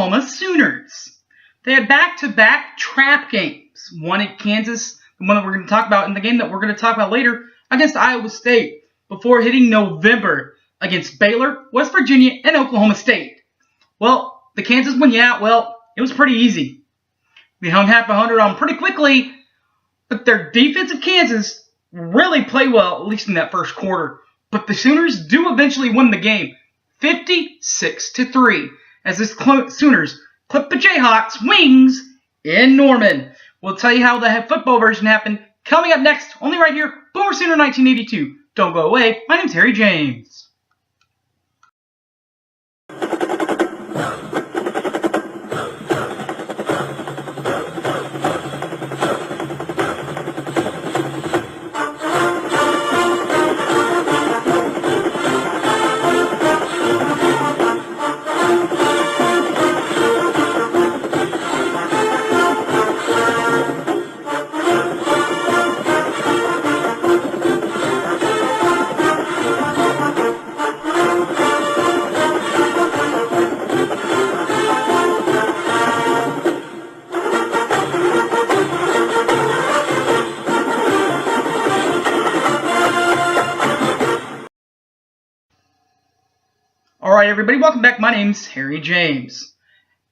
Oklahoma Sooners. They had back-to-back trap games. One at Kansas, the one that we're going to talk about, and the game that we're going to talk about later against Iowa State, before hitting November against Baylor, West Virginia, and Oklahoma State. Well, the Kansas one, it was pretty easy. We hung half 100 on pretty quickly, but their defensive Kansas really played well, at least in that first quarter. But the Sooners do eventually win the game, 56-3, as the Sooners clip the Jayhawks' wings in Norman. We'll tell you how the football version happened coming up next, only right here, Boomer Sooner 1982. Don't go away. My name's Harry James. Alright everybody, welcome back. My name's Harry James.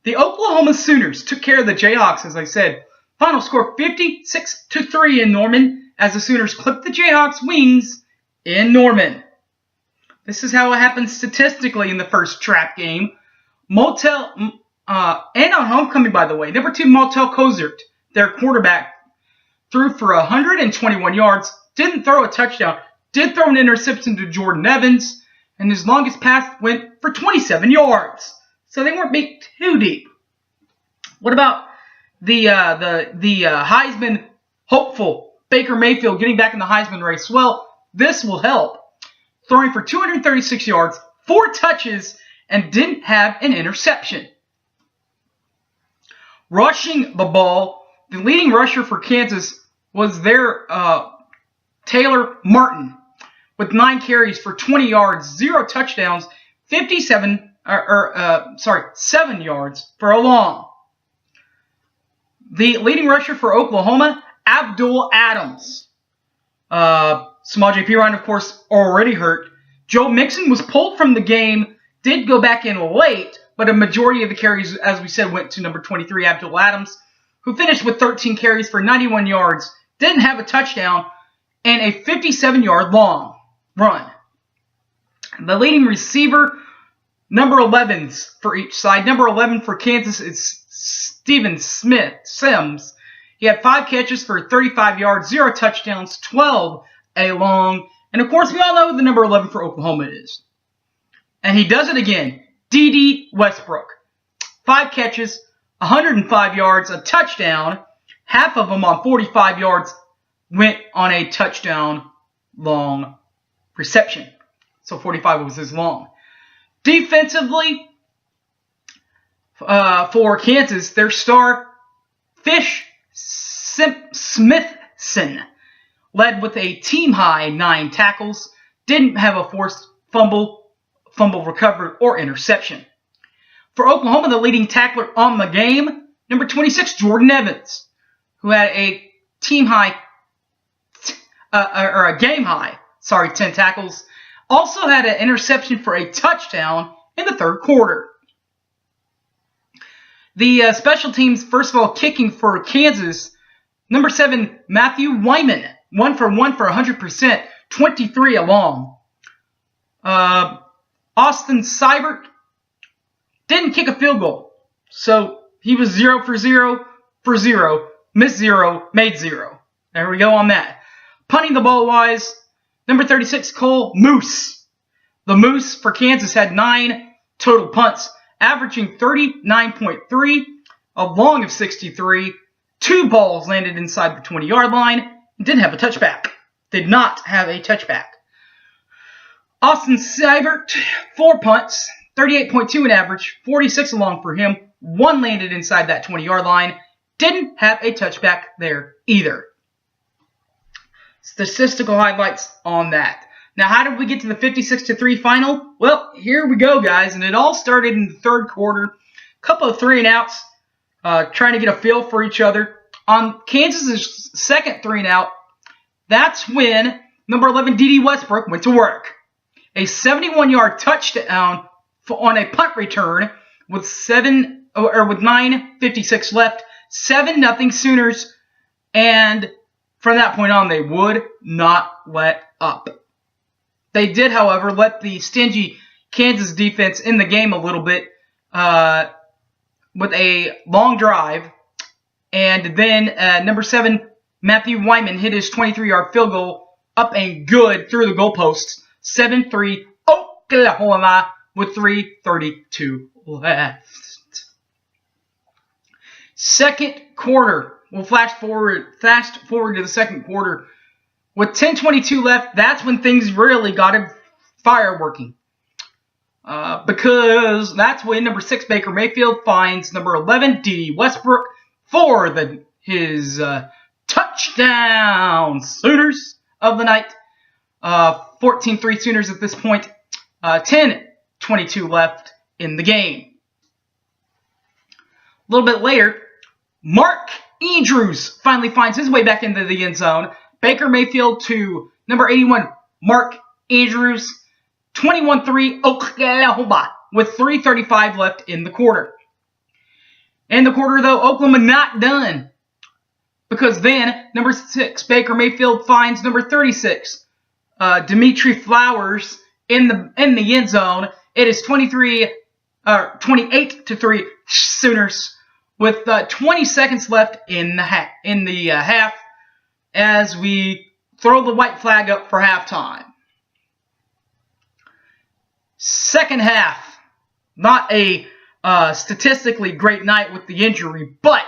The Oklahoma Sooners took care of the Jayhawks, as I said. Final score 56-3 in Norman, as the Sooners clipped the Jayhawks' wings in Norman. This is how it happened statistically in the first trap game. And on homecoming, by the way, number 2 Motel Kozert, their quarterback, threw for 121 yards, didn't throw a touchdown, did throw an interception to Jordan Evans, and his longest pass went for 27 yards. So they weren't beat too deep. What about the Heisman hopeful Baker Mayfield getting back in the Heisman race? Well, this will help. Throwing for 236 yards, 4 touches, and didn't have an interception. Rushing the ball, the leading rusher for Kansas was their Taylor Martin, with 9 carries for 20 yards, 0 touchdowns, 7 yards for a long. The leading rusher for Oklahoma, Abdul Adams. Small JP Ryan, of course, already hurt. Joe Mixon was pulled from the game, did go back in late, but a majority of the carries, as we said, went to number 23, Abdul Adams, who finished with 13 carries for 91 yards, didn't have a touchdown, and a 57-yard long run. The leading receiver, number 11s for each side. Number 11 for Kansas is Steven Sims. He had 5 catches for 35 yards, 0 touchdowns, 12 a long. And of course, we all know who the number 11 for Oklahoma is. And he does it again. D.D. Westbrook. 5 catches, 105 yards, a touchdown. Half of them on 45 yards went on a touchdown long reception. So 45 was his long. Defensively, for Kansas, their star, Smithson, led with a team-high 9 tackles, didn't have a forced fumble recovered, or interception. For Oklahoma, the leading tackler on the game, number 26, Jordan Evans, who had a team-high, or a game-high, 10 tackles. Also had an interception for a touchdown in the third quarter. The special teams, first of all, kicking for Kansas, number 7, Matthew Wyman, 1 for 100%, 23 along. Austin Seibert didn't kick a field goal, so he was 0 for 0, missed 0, made 0. There we go on that. Punting the ball wise, number 36, Cole Moose. The Moose for Kansas had 9 total punts, averaging 39.3, a long of 63. 2 balls landed inside the 20-yard line, and didn't have a touchback. Did not have a touchback. Austin Seibert, 4 punts, 38.2 in average, 46 along for him. 1 landed inside that 20-yard line. Didn't have a touchback there either. Statistical highlights on that. Now, how did we get to the 56-3 final? Well, here we go, guys. And it all started in the third quarter. couple of 3-and-outs, trying to get a feel for each other. On Kansas' second 3-and-out, that's when number 11 D.D. Westbrook went to work. A 71-yard touchdown on a punt return with 9:56 left. 7-0 Sooners, and from that point on, they would not let up. They did, however, let the stingy Kansas defense in the game a little bit with a long drive. And then number 7, Matthew Wyman hit his 23-yard field goal up and good through the goalposts. 7-3 Oklahoma with 3:32 left. Second quarter. We'll fast forward to the second quarter. With 10:22 left, that's when things really got him fireworking. Because that's when number 6 Baker Mayfield finds number 11 D.D. Westbrook for his touchdown Sooners of the night. 14-3 Sooners at this point. 10:22 left in the game. A little bit later, Mark Andrews finally finds his way back into the end zone. Baker Mayfield to number 81, Mark Andrews. 21-3 Oklahoma with 3:35 left in the quarter. In the quarter, though, Oklahoma not done. Because then, number 6, Baker Mayfield finds number 36, Dimitri Flowers, in the end zone. It is 28-3 Sooners with 20 seconds left in the half as we throw the white flag up for halftime. Second half, not a statistically great night with the injury, but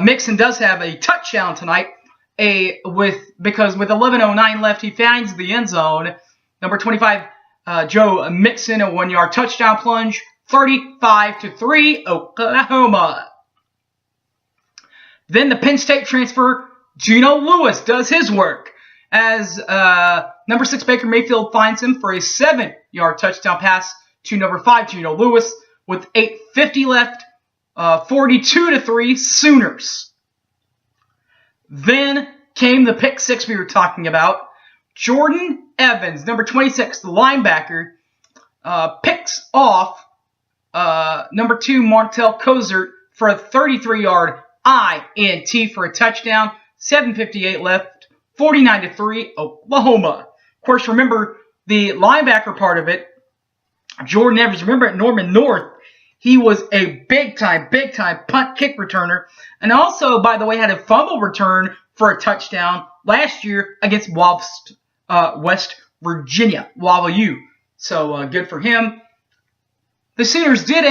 Mixon does have a touchdown tonight. Because with 11:09 left, he finds the end zone. Number 25, Joe Mixon, a 1-yard touchdown plunge. 35-3 Oklahoma. Then the Penn State transfer, Geno Lewis, does his work as number 6 Baker Mayfield finds him for a 7-yard touchdown pass to number 5 Geno Lewis with 8:50 left. 42-3 Sooners. Then came the pick six we were talking about. Jordan Evans, number 26, the linebacker, picks off number 2 Martel Kozert for a 33-yard INT for a touchdown. 7:58 left. 49-3 Oklahoma. Of course, remember the linebacker part of it. Jordan Evans, remember at Norman North, he was a big-time punt kick returner. And also, by the way, had a fumble return for a touchdown last year against West Virginia, WVU. So, good for him. The Sooners did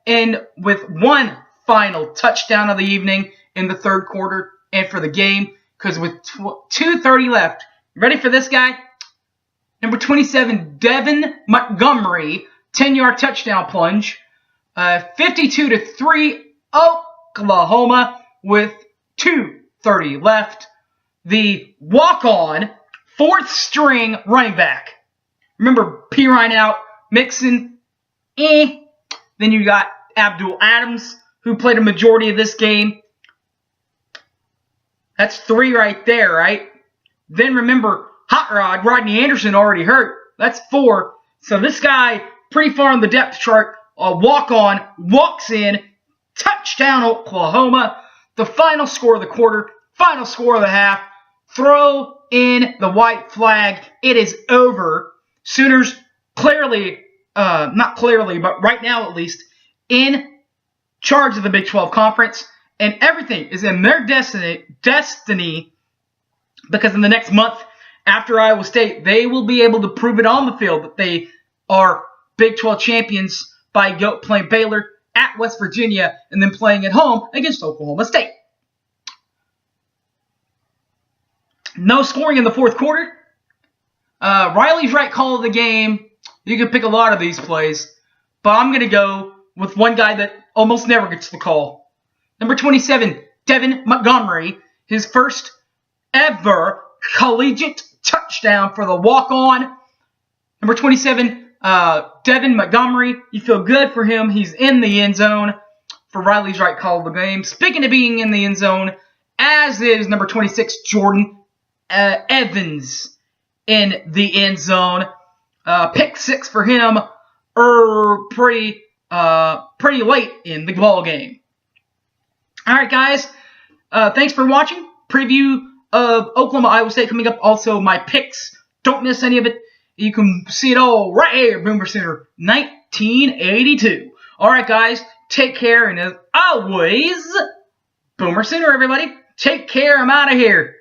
end with one final touchdown of the evening in the third quarter and for the game. Because with 2:30 left, ready for this guy? Number 27, Devin Montgomery, 10-yard touchdown plunge. 52-3 Oklahoma with 2:30 left. The walk-on, fourth string running back. Remember, Pirine out, Mixon, Then you got Abdul Adams, who played a majority of this game. That's 3 right there, right? Then remember, Hot Rod, Rodney Anderson already hurt. That's 4. So this guy, pretty far on the depth chart, a walk-on, walks in, touchdown Oklahoma. The final score of the quarter, final score of the half. Throw in the white flag. It is over. Sooners clearly, not clearly, but right now at least, in charge of the Big 12 Conference. And everything is in their destiny, because in the next month after Iowa State, they will be able to prove it on the field that they are Big 12 champions by playing Baylor at West Virginia and then playing at home against Oklahoma State. No scoring in the fourth quarter. Riley's right call of the game. You can pick a lot of these plays, but I'm going to go with one guy that almost never gets the call. Number 27, Devin Montgomery, his first ever collegiate touchdown for the walk-on. Number 27, Devin Montgomery, you feel good for him. He's in the end zone for Riley's right call of the game. Speaking of being in the end zone, as is number 26, Jordan Evans in the end zone. Pick 6 for him pretty late in the ball game. All right, guys. Thanks for watching. Preview of Oklahoma, Iowa State coming up. Also, my picks. Don't miss any of it. You can see it all right here, Boomer Center 1982. All right, guys. Take care, and as always, Boomer Center, everybody. Take care. I'm out of here.